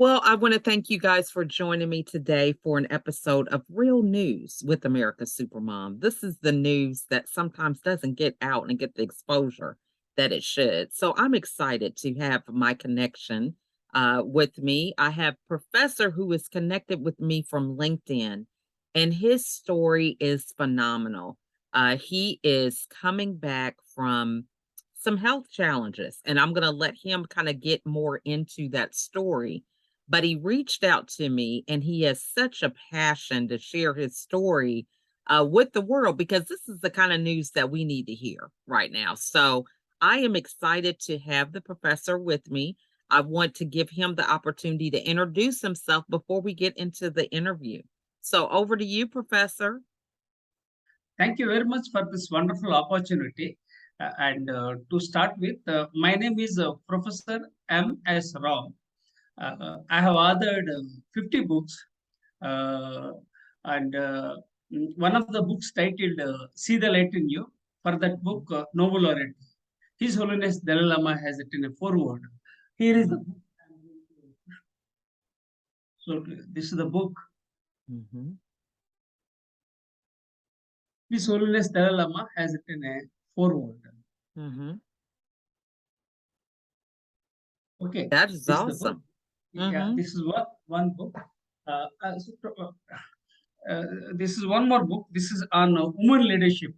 Well, I want to thank you guys for joining me today for an episode of Real News with America's Supermom. This is the news that sometimes doesn't get out and get the exposure that it should. So I'm excited to have my connection with me. I have Professor who is connected with me from LinkedIn, and his story is phenomenal. He is coming back from some health challenges, and I'm going to let him kind of get more into that story, but he reached out to me and he has such a passion to share his story with the world because this is the kind of news that we need to hear right now. So I am excited to have the professor with me. I want to give him the opportunity to introduce himself before we get into the interview. So over to you, Professor. Thank you very much for this wonderful opportunity. And to start with, my name is Professor M.S. Ram. I have authored 50 books, uh, and one of the books titled See the Light in You. For that book, Nobel laureate, His Holiness Dalai Lama has written a foreword. Here is the book. So this is the book. Mhm. His Holiness Dalai Lama has written a foreword. Mhm. Okay, That is this is the book. awesome. Yeah, Mhm. this is one book. Uh, uh, so, uh, this is one more book. This is on women leadership.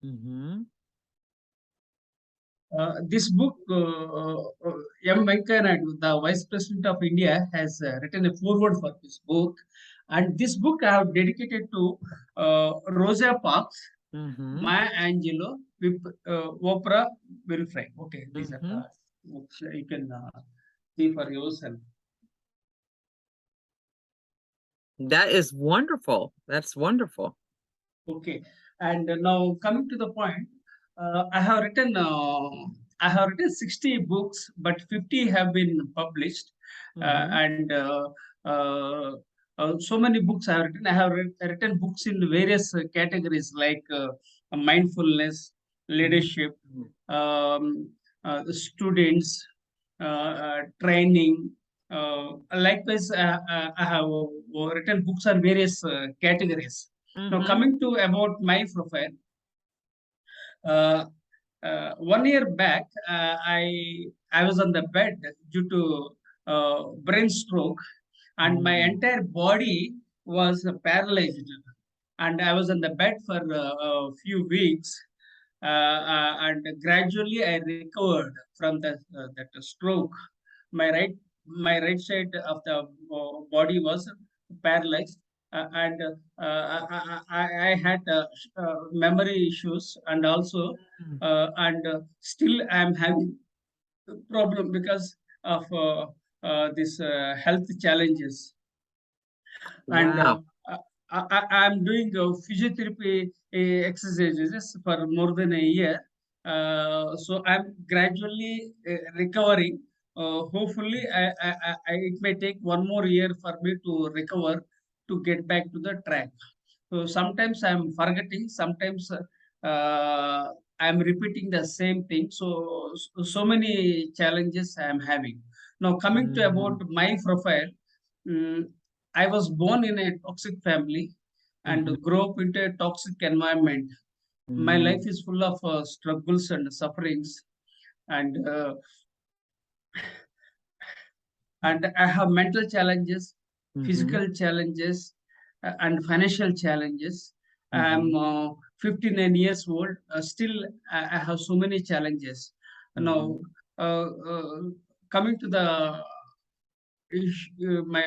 Mhm. This book, M. Venkaiah Naidu, the Vice President of India, has written a foreword for this book. And this book I have dedicated to Rosa Parks, Mhm. Maya Angelou, with Oprah Winfrey. Okay, these are the Mhm. books you can see for yourself. That is wonderful. That's wonderful. Okay, and now coming to the point, I have written 60 books, but 50 have been published, Mhm. and so many books I have written. I have written books in various categories like mindfulness, Mhm. leadership, students, training. Likewise, I have written books on various categories. Now, Mhm. coming to about my profile, uh, 1 year back, I was on the bed due to brain stroke, and my Mm. entire body was paralyzed, and I was on the bed for a few weeks, and gradually I recovered from that stroke. My right my right side of the body was paralyzed, and I had memory issues, and also Mm. and still I am having problem because of this health challenges. And Wow. I'm doing physiotherapy exercises for more than a year. So I'm gradually recovering. Hopefully, it may take one more year for me to recover to get back to the track. So sometimes I'm forgetting, sometimes I'm repeating the same thing. So many challenges I'm having. Now coming to about Mhm. my profile, mm, I was born in a toxic family and Mhm. grew up into a toxic environment. My life Mm. is full of struggles and sufferings, and I have mental challenges, Mhm. physical challenges, and financial challenges. I'm Mhm. 59 years old. Still, I have so many challenges. Mhm. Now, coming to the my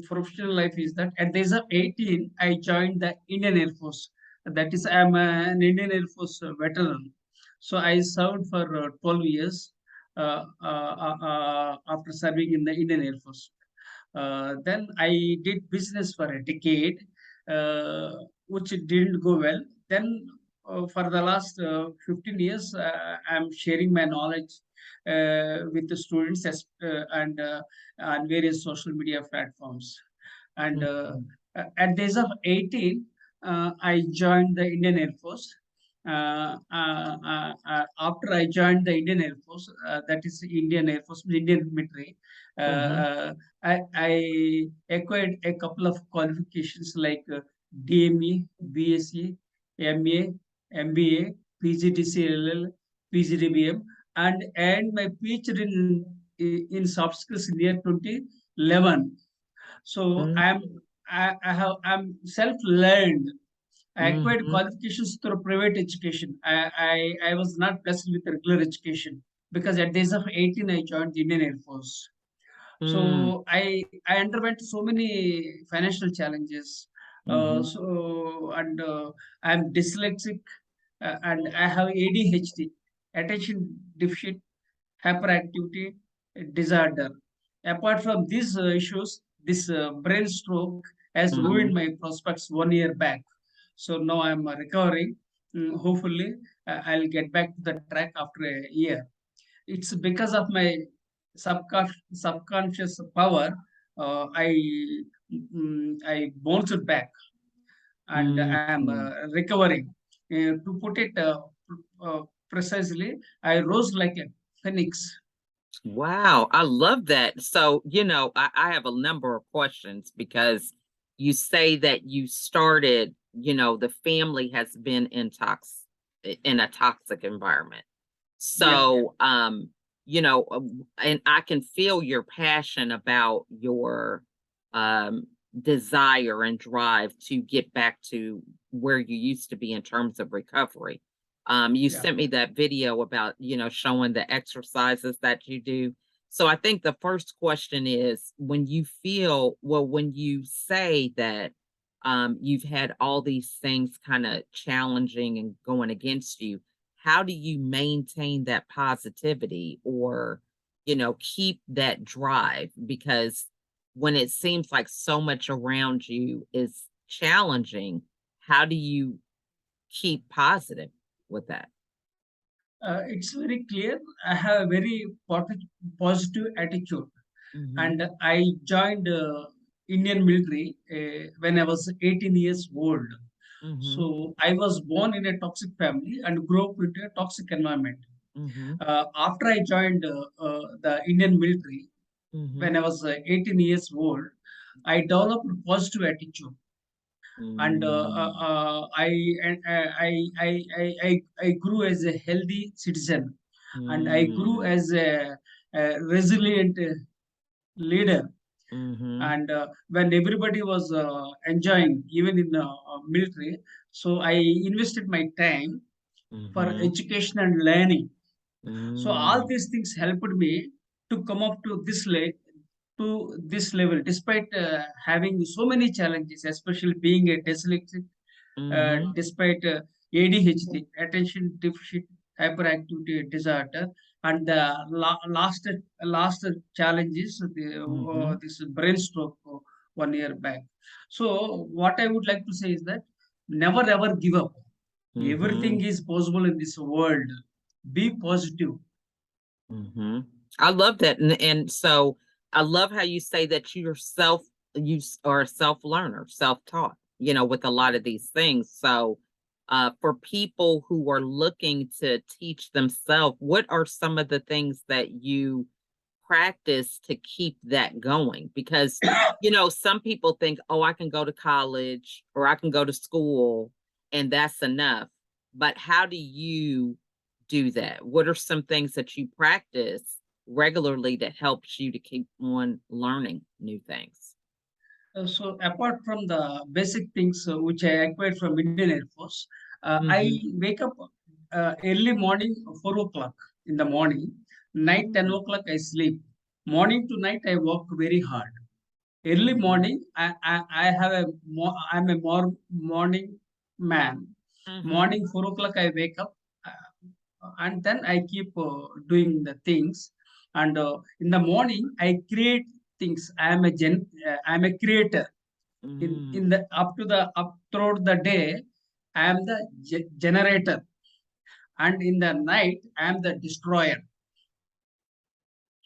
professional life is that at the age of 18, I joined the Indian Air Force. That is, I'm an Indian Air Force veteran. So I served for 12 years after serving in the Indian Air Force. Then I did business for a decade, uh, which didn't go well. Then for the last 15 years, I'm sharing my knowledge with the students and on various social media platforms. And Mhm. at the age of 18, I joined the Indian Air Force. after I joined the Indian Air Force, that is Indian Air Force, Indian military, Mhm. I acquired a couple of qualifications like DME, BSc, MA, MBA, PGDCLL, PGDBM, and my PhD in soft skills in year 2011. So Mhm. I'm self-learned. I acquired Mhm. qualifications through private education. I was not blessed with regular education because at the age of 18 I joined the Indian Air Force. Mm. So I underwent so many financial challenges. Mhm. I'm dyslexic, and I have ADHD, attention deficit hyperactivity disorder. Apart from these issues, this brain stroke has ruined Mhm. my prospects 1 year back. So now I'm recovering. Hopefully, I'll get back to the track after a year. It's because of my subconscious power. I bounced back, and I'm Mhm. recovering. To put it precisely, I rose like a phoenix. Wow, I love that. So, I have a number of questions because you say that you started, the family has been in a toxic environment. Yeah. So, and I can feel your passion about your um desire and drive to get back to where you used to be in terms of recovery. You Yeah. sent me that video about, showing the exercises that you do. So I think the first question is when you say that you've had all these things kind of challenging and going against you, how do you maintain that positivity or, keep that drive? Because when it seems like so much around you is challenging, how do you keep positive with that? It's very clear. I have a very positive attitude, Mhm. and I joined Indian military when I was 18 years old. Mhm. So I was born in a toxic family and grew up into a toxic environment. Mhm. After I joined the Indian military when Mhm. I was 18 years old, I developed a positive attitude, and Mm. I grew as a healthy citizen, and I grew Mm. as a resilient leader. Mhm. And when everybody was enjoying, even in the military, so I invested my time for Mhm. education and learning. So all Mm. these things helped me to come up to this level, despite having so many challenges, especially being a dyslexic, Mhm. despite ADHD, attention deficit hyperactivity disorder, and the last challenge is Mhm. this brain stroke 1 year back. So what I would like to say is that never ever give up. Everything Mhm. is possible in this world. Be positive. Mhm. I love that, and so I love how you say that are a self-learner, self-taught, with a lot of these things. So, for people who are looking to teach themselves, what are some of the things that you practice to keep that going? Because, some people think, "Oh, I can go to college or I can go to school and that's enough." But how do you do that? What are some things that you practice regularly that helps you to keep on learning new things? So apart from the basic things which I acquired from Indian Air Force, I Mhm. wake up early morning, 4 o'clock in the morning. Night 10 o'clock I sleep. Morning to night I work very hard. Early Mhm. morning I have I'm a more morning man. Mhm. Morning 4 o'clock I wake up, and then I keep doing the things. And in the morning I create things. I'm a creator. In Mm. the up throughout the day, I am the generator, and in the night I am the destroyer.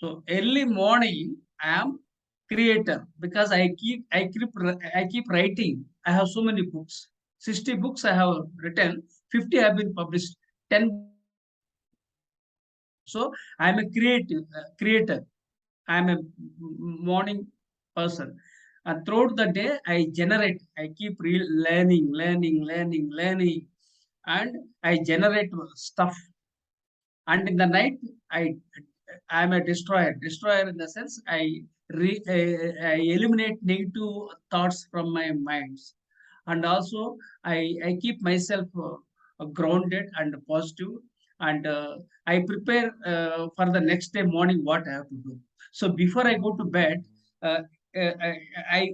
So early morning I am creator because I keep writing. I have so many books. 60 books I have written. 50 have been published, 10. So I'm a creator. I'm a morning person. And throughout the day, I keep learning, and I generate stuff. And in the night, I I'm a destroyer. Destroyer in the sense I eliminate negative thoughts from my minds, and also I keep myself grounded and positive, and I prepare for the next day morning what I have to do. So before I go to bed, uh, I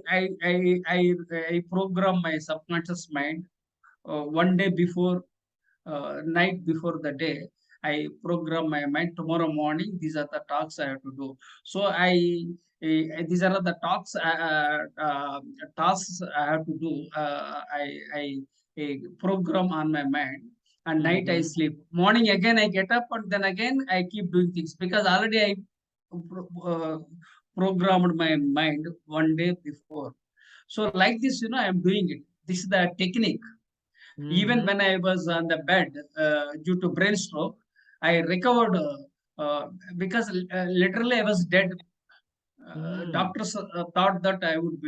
program my subconscious mind one day before, night before the day. I program my mind tomorrow morning. These are the talks I have to do. So these are the tasks I have to do. I program on my mind. And night I Mhm. sleep. Morning again I get up, and then again I keep doing things because already I uh, programmed my mind one day before. So like this, I am doing it. This is the technique. Even Mhm. when I was on the bed due to brain stroke, I recovered because literally I was dead. Mm. Doctors thought that I would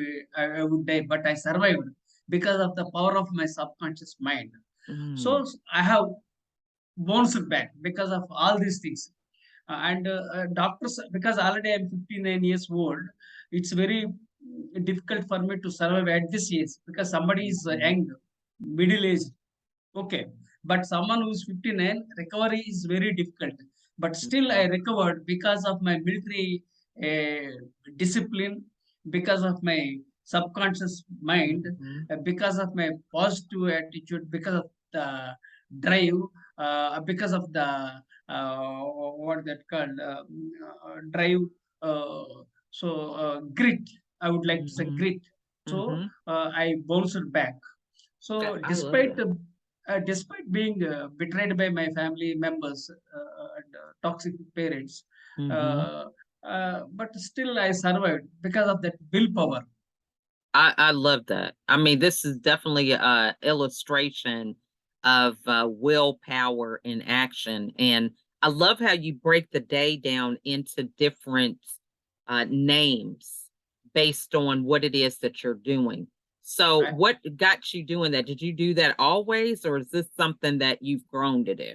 die, but I survived because of the power of my subconscious mind. Mm. So I have bounced back because of all these things. And doctors, because already I'm 59 years old, it's very difficult for me to survive at this age because somebody is Mhm. young, middle aged. Okay. But someone who's 59, recovery is very difficult. But still, I Mhm. recovered because of my military discipline, because of my subconscious mind, Mhm. because of my positive attitude, because of the drive, because of the what that called drive. Uh, grit. I would like to say Mhm. grit. So Mhm. I bounced back. So I love that. despite being betrayed by my family members and toxic parents, Mhm. uh, but still I survived because of that willpower. I love that. I mean, this is definitely a illustration of willpower in action, and I love how you break the day down into different names based on what it is that you're doing. So, I, what got you doing that? Did you do that always, or is this something that you've grown to do?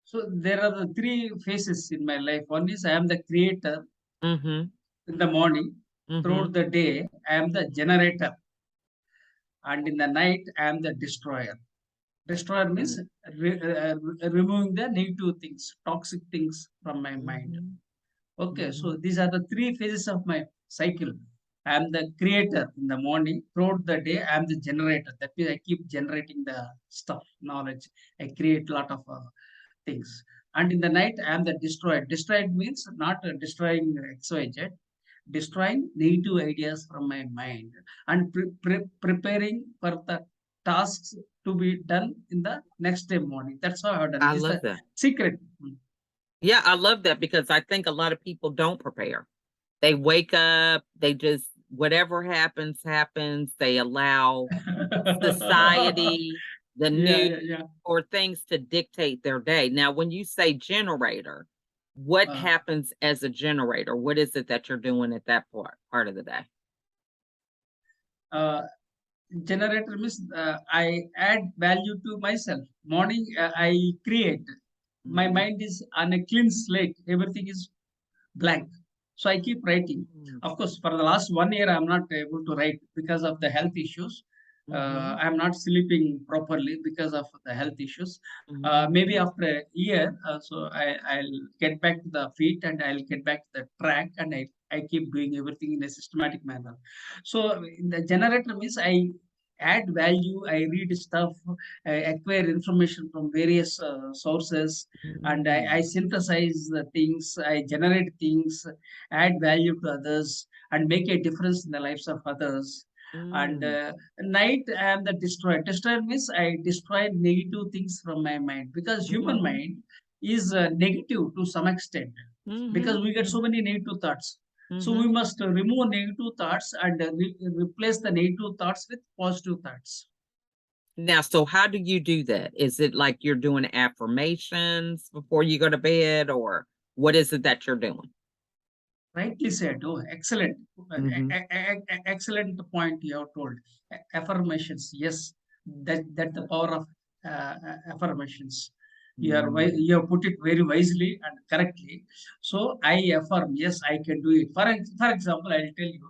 so there are the three phases in my life. One is I am the creator Mm-hmm. in the morning. Mm-hmm. Throughout the day, I am the generator, and in the night, I am the destroyer. Destroyer means removing the negative things, toxic things from my mind. Mm-hmm. Okay, Mm-hmm. so these are the three phases of my cycle. I am the creator in the morning. Throughout the day, I am the generator. That means I keep generating the stuff, knowledge. I create a lot of things. And in the night, I am the destroyer. Destroyed means not destroying XYZ, destroying negative ideas from my mind and preparing for the tasks to be done in the next day morning. That's how I have done. I This is love the that. secret. Yeah, I love that because I think a lot of people don't prepare. They wake up, they just whatever happens, happens. They allow society, the Yeah, news, yeah, yeah. or things to dictate their day. Now, when you say generator, what Uh, happens as a generator? What is it that you're doing at that part of the day? uh, Generator means I add value to myself. Morning, I create. My Mhm. mind is on a clean slate. Everything is blank. So I keep writing. Mm. Of course, for the last 1 year, I'm not able to write because of the health issues. Mhm. I'm not sleeping properly because of the health issues. Maybe Mhm. after a year, I'll get back to the feet and I'll get back to the track, and I keep doing everything in a systematic manner. So in the generator means I add value, I read stuff, I acquire information from various sources, and I Mm. synthesize the things, I generate things, add value to others, and make a difference in the lives of others. And Mm. night, I am the destroyer. Destroyer means I destroy negative things from my mind because human Mhm. mind is negative to some extent because Mhm. we get so many negative thoughts. So we Mhm. must remove negative thoughts and replace the negative thoughts with positive thoughts. Now, so how do you do that? Is it like you're doing affirmations before you go to bed, or what is it that you're doing? Rightly said. Oh, excellent. Mhm, Excellent point you have told. Affirmations. Yes, that the power of affirmations. mhm, You have put it very wisely and correctly. So I affirm. Yes, I can do it. For example, I'll tell you.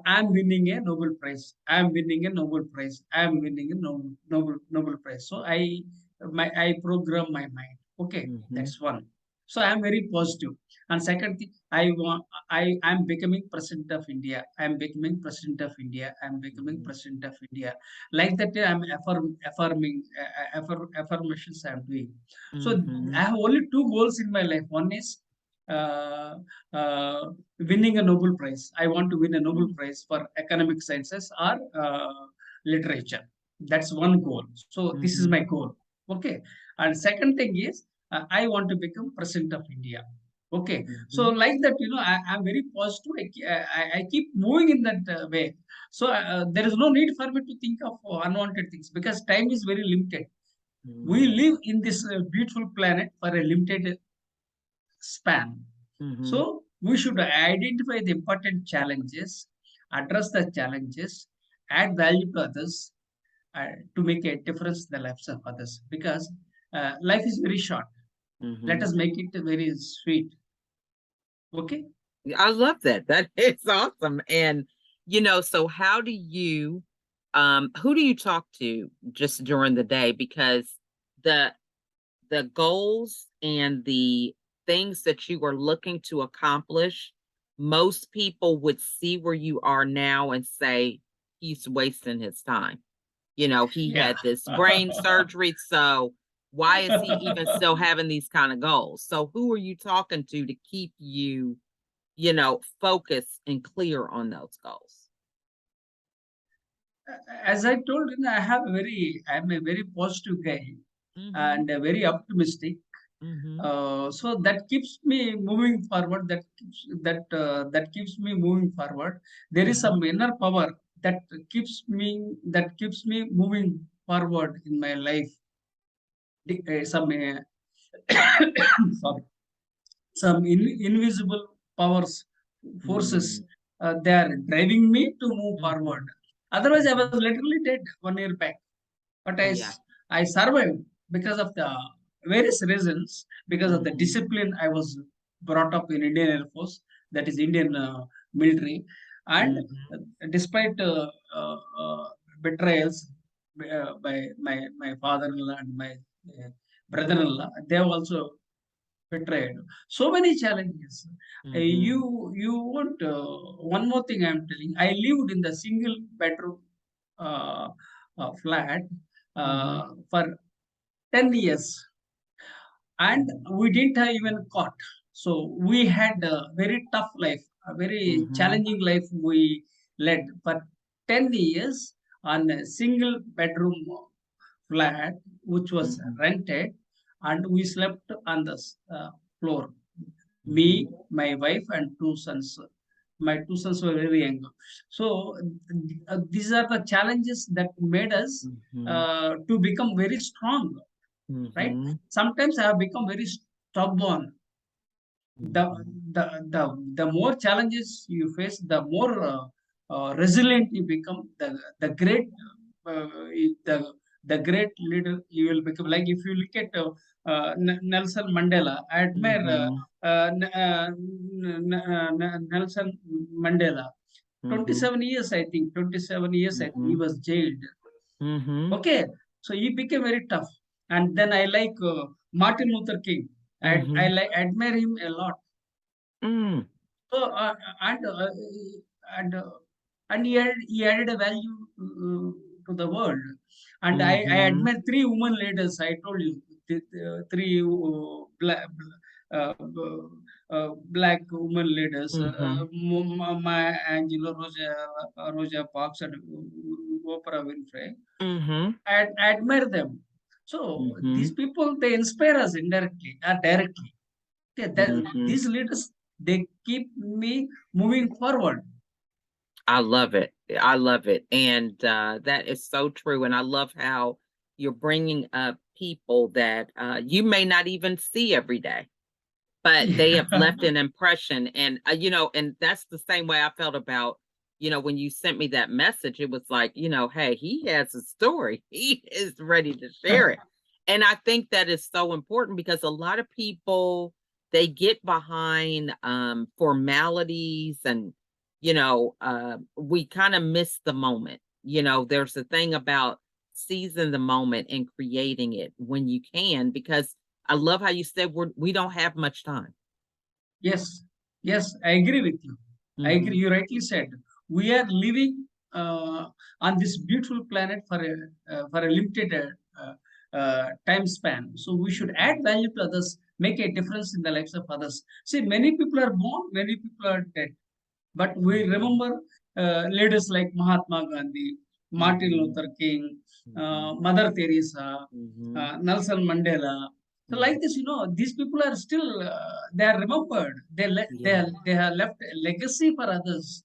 I'm winning a Nobel Prize. I'm winning a Nobel Prize. I'm winning a Nobel Prize. So I program my mind. Okay, mhm, that's one. So I'm very positive. And second thing, I am becoming president of India. I am becoming president of India. I am becoming mhm, president of India. Like that, I'm affirming affirmations I am doing. So I mhm, have only two goals in my life. One is uh, uh, winning a Nobel Prize. I want to win a Nobel mm, Prize for economic sciences or literature. That's one goal. So this is my mhm, goal. Okay. And second thing is I want to become president of India. Okay. So mhm, like that, I'm very positive. I keep moving in that way. So there is no need for me to think of unwanted things because time is very limited. We mm, live in this beautiful planet for a limited span. mhm. So we should identify the important challenges, address the challenges, add value to others to make a difference in the lives of others. Because life is very short. Let us Mhm. make it very sweet. Okay. Yeah, I love that. That is awesome. And so how do you who do you talk to just during the day? Because the the goals and the things that you are looking to accomplish, most people would see where you are now and say he's wasting his time. He Yeah. had this brain surgery, so why is he even still having these kind of goals? So who are you talking to keep you, focused and clear on those goals? As I told you, I'm a very positive guy Mhm. and very optimistic. Mhm. So that keeps me moving forward. That keeps me moving forward. There is Mhm. some inner power that keeps me moving forward in my life. Some sorry, some invisible powers, forces, Mm. they are driving me to move forward. Mhm. Otherwise, I was Mhm. literally dead 1 year back. But Yeah. I survived because of the various reasons, because of the Mhm. discipline I was brought up in Indian Air Force, that is Indian military. And Mhm. despite betrayals by my father-in-law and my uh, brother-in-law, they have also betrayed. So many challenges. Mhm. You want one more thing I'm telling. I lived in the single bedroom uh, flat Mhm. for 10 years, and we didn't have even caught. So we had a very tough life, a very Mhm. challenging life we led for 10 years on a single bedroom flat which was Mhm. rented, and we slept on the floor. Me, Mhm. my wife, and two sons. My two sons were very young. So these are the challenges that made us Mhm. to become very strong, right? Mhm. Sometimes I have become very stubborn. the Mhm. the more challenges you face, the more resilient you become. The great uh, the the great leader you will become. Like if you look at Nelson Mandela, I admire Mhm. Nelson Mandela. Mhm. 27 years, I think. 27 years, I think he Mhm. was jailed. Mhm. Okay, so he became very tough. And then I like Martin Luther King. I Mhm. like admire him a lot. Mm. So and and uh, and he added a value to the world. And I Mhm. admire three women leaders. I told you three black women leaders. Mhm. Maya Angelou, Rosa Parks, and Oprah Winfrey. Mhm. I admire them. So these Mhm. people, they inspire us indirectly or directly. Okay, Mhm. these leaders, they keep me moving forward. I love it. I love it. And that is so true. And I love how you're bringing up people that you may not even see every day, but they have Yeah. left an impression. And, and that's the same way I felt about, when you sent me that message, it was like, hey, he has a story. He is ready to share it. And I think that is so important because a lot of people, they get behind formalities and, we kind of miss the moment. There's a thing about seizing the moment and creating it when you can, because I love how you said we don't have much time. Yes, yes, I agree with you. I agree. Mhm, You rightly said. We are living on this beautiful planet for a limited time span. So we should add mhm, value to others, make a difference in the lives of others. See, many people are born, many people are dead. But we mhm, remember leaders like Mahatma Gandhi, Martin mhm, Luther King, mhm, Mother Teresa, mhm, Nelson Mandela. So mhm. like this, these people are still they are remembered. Yeah. They have left a legacy for others,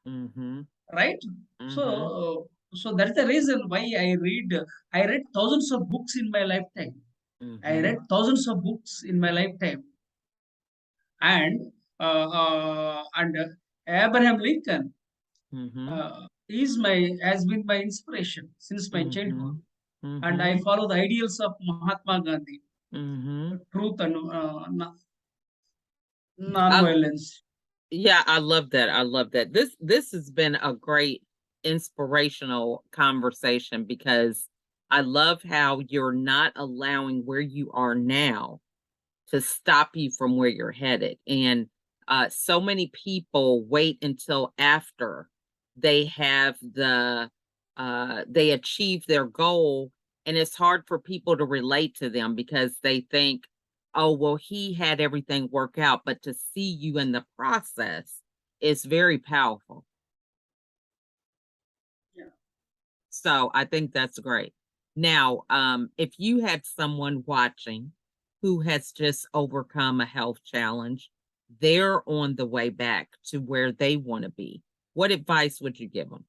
Mhm, right? mhm, So that's the reason why I read thousands of books in my lifetime. I mhm, read thousands of books in my lifetime, and Abraham Lincoln mhm, is my has been my inspiration since my childhood, mhm, and I mhm, follow the ideals of Mahatma Gandhi, mhm. truth and I non-violence. Yeah, I love that. I love that. This has been a great inspirational conversation because I love how you're not allowing where you are now to stop you from where you're headed. And so many people wait until after they have they achieve their goal, and it's hard for people to relate to them because they think, oh, well, he had everything work out, but to see you in the process is very powerful. Yeah. So I think that's great. Now, if you had someone watching who has just overcome a health challenge, they're on the way back to where they want to be. What advice would you give them?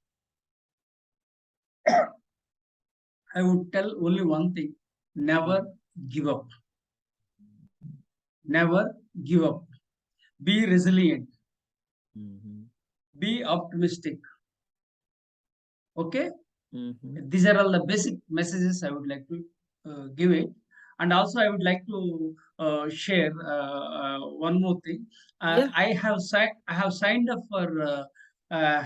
I would tell only one thing: never give up. Never give up. Be resilient. Mm-hmm. Be optimistic. Okay, Mm-hmm. these are all the basic messages I would like to give it. And also I would like to share one more thing. Yeah. I have signed up for uh,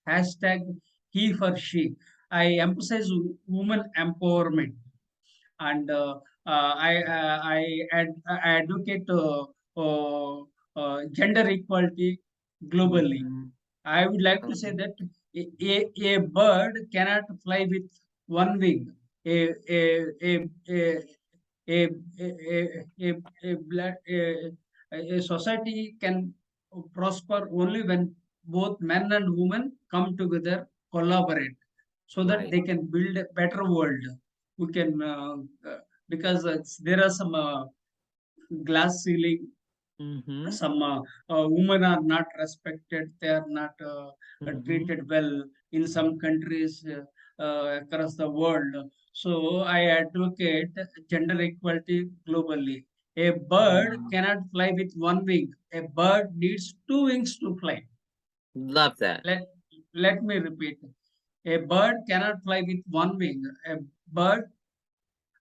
hashtag he for she. I emphasize women empowerment, and I advocate gender equality globally. Mm-hmm. I would like to say Okay. that a bird cannot fly with one wing. A a a a a a, a society can prosper only when both men and women come together, collaborate, so that Right. they can build a better world. We can because there are some glass ceiling, Mm-hmm. some women are not respected, they are not Mm-hmm. treated well in some countries across the world. So I advocate gender equality globally. A bird Mm-hmm. cannot fly with one wing. A bird needs two wings to fly. Love that. Let me repeat: a bird cannot fly with one wing. A bird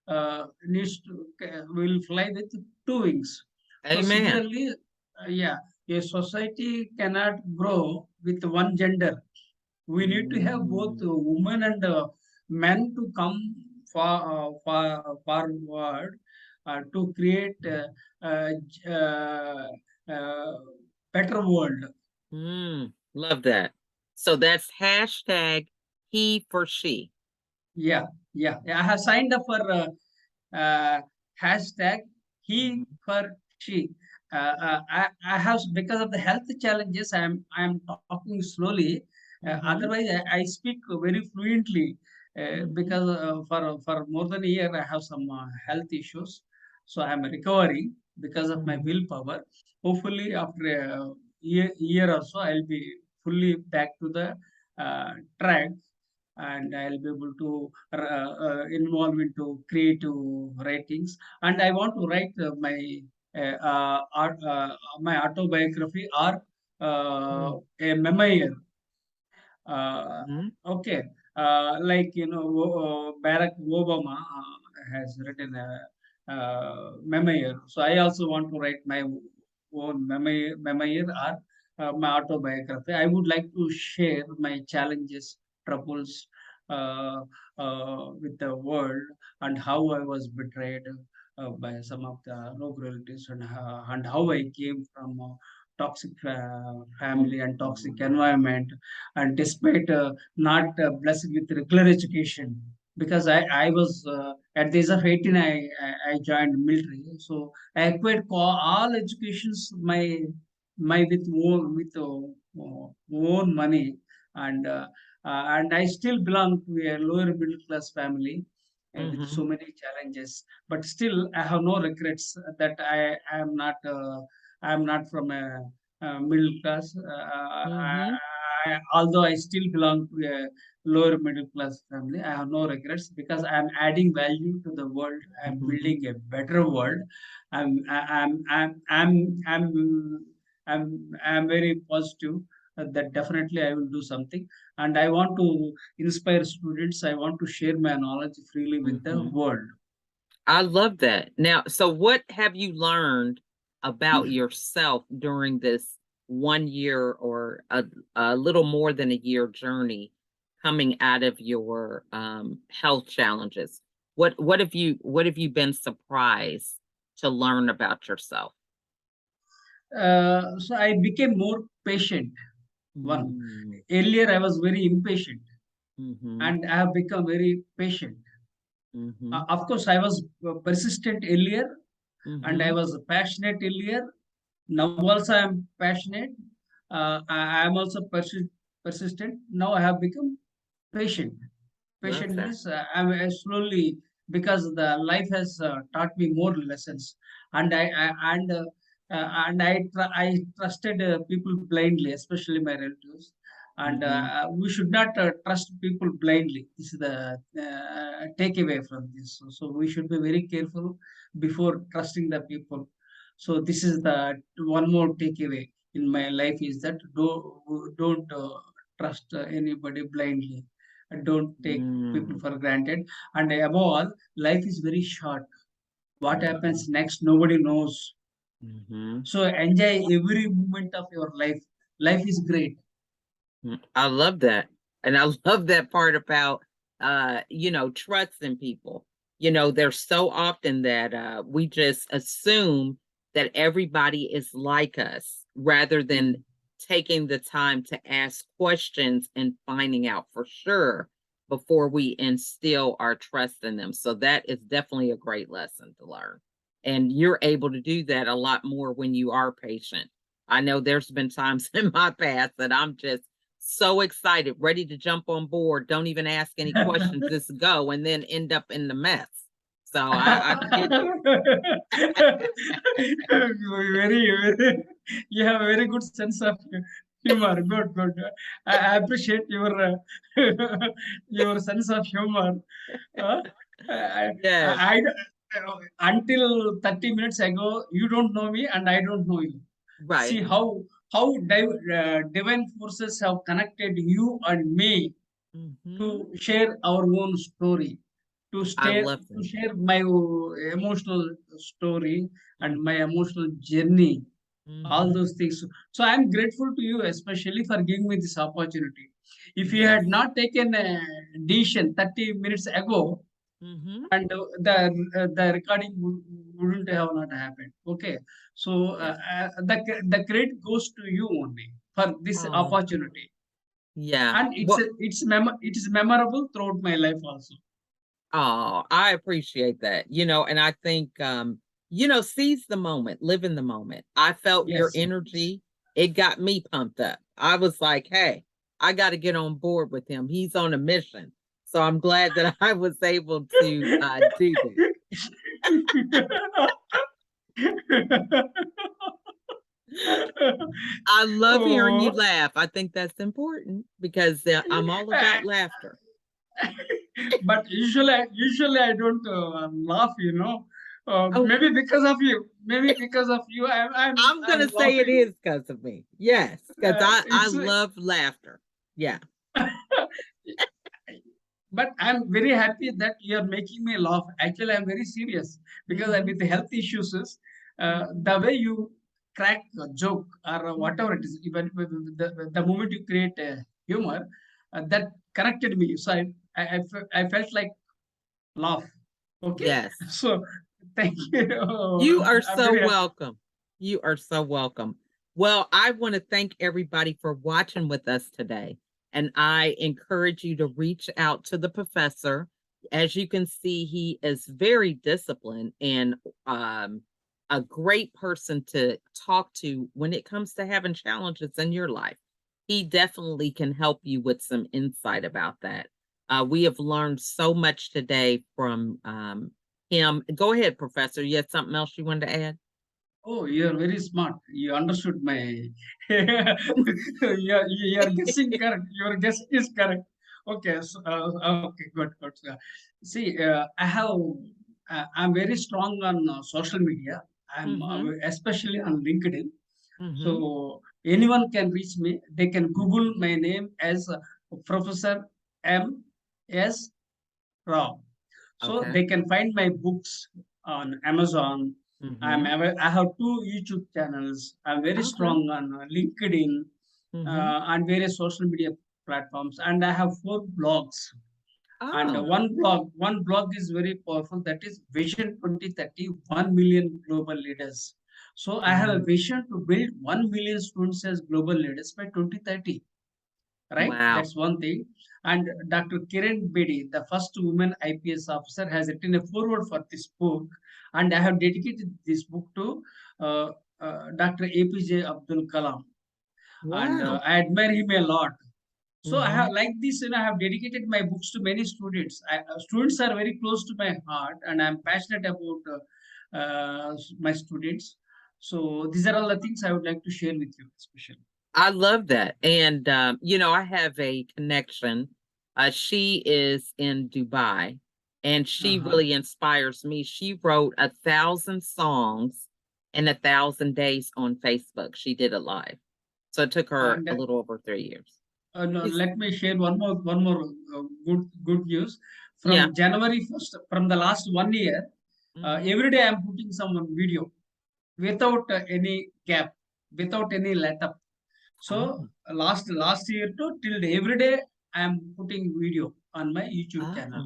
will fly with two wings. So Amen. similarly, yeah, a society cannot grow with one gender. We need to have both Mm, women and men to come forward to create uh, uh, better world. love that. So that's hashtag he for she. Yeah, yeah. I have signed up for uh, hashtag he Mhm, for she. I have, because of the health challenges, I am talking slowly. mhm, Otherwise, I speak very fluently mhm, because for more than a year I have some health issues. So I am recovering because of my mhm. willpower. Hopefully, after a year or so, I'll be fully back to the track, and I'll be able to involve into creative writings. And I want to write my autobiography or Mm, a memoir. Uh, mhm, okay, like Barack Obama has written a memoir. So I also want to write my own memoir or my autobiography. I would like to share my challenges, troubles with the world, and how I was betrayed by some of the rogue relatives, and how I came from a toxic family and toxic environment, and despite not blessed with regular education, because I was at the age of 18, I joined military, so I acquired all educations my with own money, and and I still belong to a lower middle class family with so mhm, many challenges, but still I have no regrets that I am not from a middle class. mhm, Although I still belong to a lower middle class family, I have no regrets because I am adding value to the world. I am mhm, building a better world. I'm I- I'm very positive that definitely I will do something, and I want to inspire students. I want to share my knowledge freely with the mhm. world. I love that. Now, so what have you learned about yourself during this 1 year or a little more than a year journey coming out of your health challenges? What have you been surprised to learn about yourself? So I became more patient. One, Mm, earlier I was very impatient, mhm, and I have become very patient. mhm, Of course, I was persistent earlier, and I mhm, was passionate earlier. Now also I am passionate. I am also persistent. Now I have become patient. love Patient that. means I'm slowly, because the life has taught me more lessons, and I trusted people blindly, especially my relatives, and Mhm, we should not trust people blindly. This is the takeaway from this. So we should be very careful before trusting the people. So this is the one more takeaway in my life, is that don't trust anybody blindly, and don't take people mm, for granted. And above all, life is very short. What mhm, happens next, nobody knows. mhm. So enjoy every moment of your life. Life is great. I love that. And I love that part about trusting people. There's so often that we just assume that everybody is like us rather than Mm. taking the time to ask questions and finding out for sure before we instill our trust in them. So that is definitely a great lesson to learn. And you're able to do that a lot more when you are patient. I know there's been times in my past that I'm just so excited, ready to jump on board, don't even ask any questions, just go, and then end up in the mess. So I get you. Very, you have a very good sense of humor. Good, good. I appreciate your your sense of humor. Uh, I, Yes, I, until 30 minutes ago, you don't know me and I don't know you. See right. how divine forces have connected you and me Mhm. to share our own story, I love to that. share my emotional story and my Mhm. emotional journey, all Mhm. those things. So I'm grateful to you, especially for giving me this opportunity. If you Yes. had not taken a decision 30 minutes ago, Mhm. and the recording wouldn't have not happened. Okay, so Yes. the credit goes to you only for this Oh, opportunity, yeah. and Well, it is memorable throughout my life also. oh, I appreciate that. And I think seize the moment, live in the moment. I felt your Yes. energy. It got me pumped up. I was like, hey, I got to get on board with him. He's on a mission. So I'm glad that I was able to do that. I love hearing you Oh, laugh. I think that's important because I'm all about laughter. but usually I don't laugh, you know. Oh, Maybe because of you. Maybe because of you, I'm gonna I'm say it laughing. is because of me. Yes, because I It's love laughter. Yeah. but I'm very happy that you are making me laugh. Actually, I'm very serious because Hmm. with the health issues, Hmm. the way you crack a joke or whatever it Hmm. is, even the moment you create humor, that connected me. So I felt like laugh. Okay, Yes. so thank you. You are I'm so very happy. welcome. You are so welcome. Well, I want to thank everybody for watching with us today. And I encourage you to reach out to the professor. As you can see, he is very disciplined and um, a great person to talk to when it comes to having challenges in your life. He definitely can help you with some insight about that. We have learned so much today from him. Go ahead, Professor. You had something else you wanted to add? Oh, you are very smart. You understood my. You are guessing correct. Your guess is correct. Okay, so, okay, good, good. See, I have. I'm very strong on social media. I'm Mm-hmm. especially on LinkedIn. Mm-hmm. So anyone can reach me. They can Google my name as Professor M. S. Rao. So Okay. they can find my books on Amazon. Mm-hmm. I have two YouTube channels. I'm very Okay. strong on LinkedIn Mm-hmm. and various social media platforms, and I have 4 blogs. And Oh. one blog is very powerful. That is Vision 2030, 1 million global leaders. So I have a Wow. vision to build 1 million students as global leaders by 2030, right? Wow. That's one thing. And Dr. Kiran Bedi, the first woman IPS officer, has written a foreword for this book, and I have dedicated this book to uh, Dr. APJ Abdul Kalam, and Wow. I admire him a lot. So I Mm-hmm. have like this, I have dedicated my books to many students. Students are very close to my heart, and I'm passionate about my students. So these are all the things I would like to share with you, especially. I love that. And I have a connection. She is in Dubai and she Uh-huh. really inspires me. She wrote 1,000 songs in 1,000 days on Facebook. She did it live. So it took her And a little over 3 years. no, She's, let me share one more good news. yeah. From January 1st, from the last 1 year, Hmm. every day I'm putting some video without any gap, without any let up. So Oh, last year to till every day I'm putting video on my YouTube channel.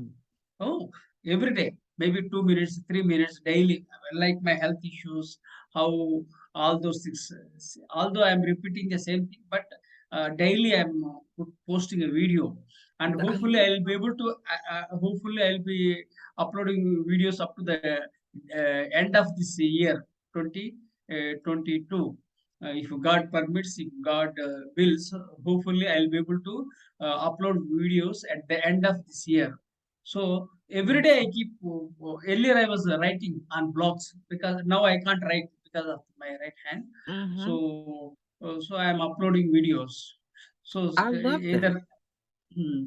oh, Oh, every day, maybe 2 minutes, 3 minutes daily, like my health issues, how all those things. Although I'm repeating the same thing, but daily I'm posting a video, and I hopefully love I'll be able to. Hopefully I'll be uploading videos up to the end of this year, 2022. If God permits, if God wills, hopefully I'll be able to upload videos at the end of this year. So every day I keep. Earlier I was writing on blogs because now I can't write because of my right hand. mm-hmm. So I am uploading videos. So I love that. either. Hmm,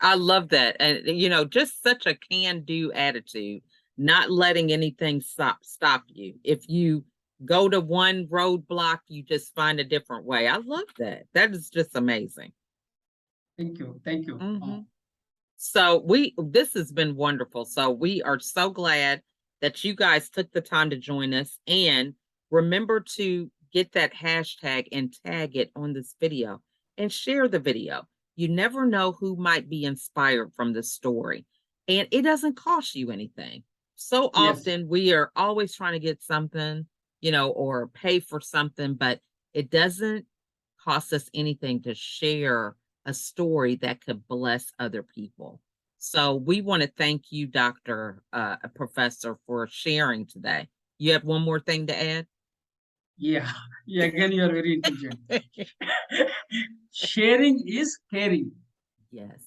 I love that. And just such a can-do attitude, not letting anything stop you. If you go to one roadblock, you just find a different way. I love that. That is just amazing. thank you, thank you. Hmm. So this has been wonderful. So we are so glad that you guys took the time to join us, and remember to get that hashtag and tag it on this video and share the video. You never know who might be inspired from this story, and it doesn't cost you anything. So Yes, often we are always trying to get something, or pay for something, but it doesn't cost us anything to share a story that could bless other people. So we want to thank you, Dr. Professor, for sharing today. You have one more thing to add? yeah, yeah. Again, you are very intelligent. Sharing is caring. Yes.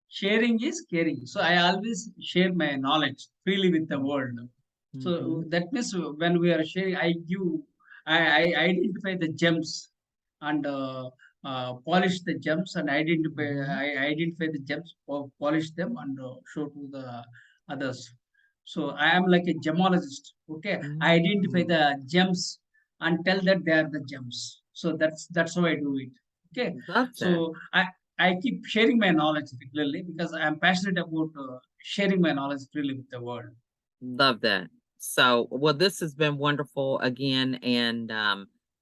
Sharing is caring. So I always share my knowledge freely with the world. Mm-hmm. So that means when we are sharing, I give. I identify the gems and polish the gems and Mhm. I identify the gems, polish them and show to the others. So I am like a gemologist. Okay, I identify Mm. the gems and tell that they are the gems. So that's how I do it. Okay, Love that. so I keep sharing my knowledge regularly because I am passionate about sharing my knowledge really with the world. Love that. So, well, this has been wonderful again, and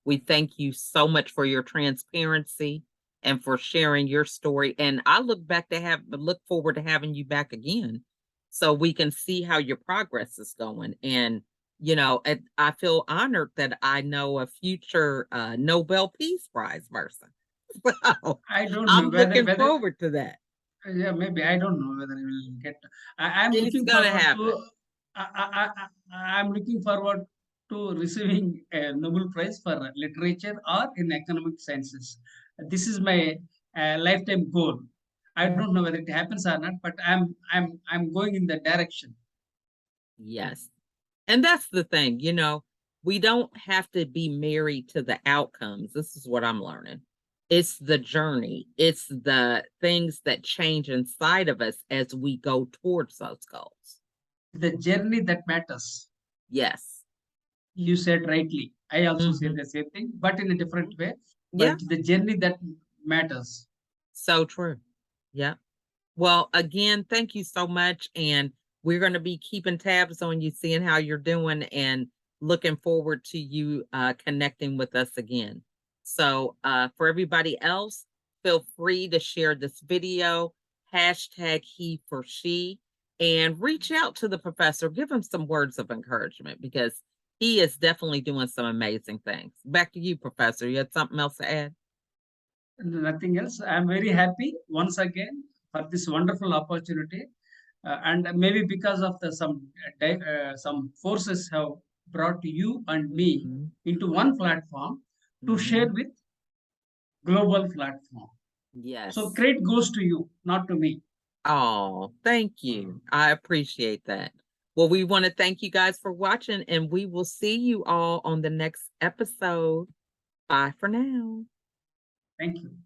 we thank you so much for your transparency and for sharing your story. And I look forward to having you back again, so we can see how your progress is going. And I feel honored that I know a future Nobel Peace Prize person. So I don't know I'm whether looking whether forward to that. yeah, maybe I don't know whether I will get. I'm It's looking gonna forward to. happen. I'm looking forward to receiving a Nobel Prize for literature or in economic sciences. This is my lifetime goal. I don't know whether it happens or not, but I'm going in that direction. Yes. And that's the thing, we don't have to be married to the outcomes. This is what I'm learning. It's the journey, it's the things that change inside of us as we go towards those goals. The journey that matters. Yes. You said rightly. I also say Hmm. the same thing, but in a different way. But Yeah. it is the journey that matters. So true. Yeah. Well, again, thank you so much. And we're going to be keeping tabs on you, seeing how you're doing, and looking forward to you connecting with us again. So, for everybody else, feel free to share this video, hashtag he for she, and reach out to the professor. Give him some words of encouragement because he is definitely doing some amazing things. Back to you, Professor. You had something else to add? Nothing else. I'm very happy once again for this wonderful opportunity, and maybe because of the some forces have brought you and me Hmm. into one platform to Hmm. share with global platform. So Yes. credit goes to you, not to me. Oh, thank you. I appreciate that. Well, we want to thank you guys for watching, and we will see you all on the next episode. Bye for now. Thank you.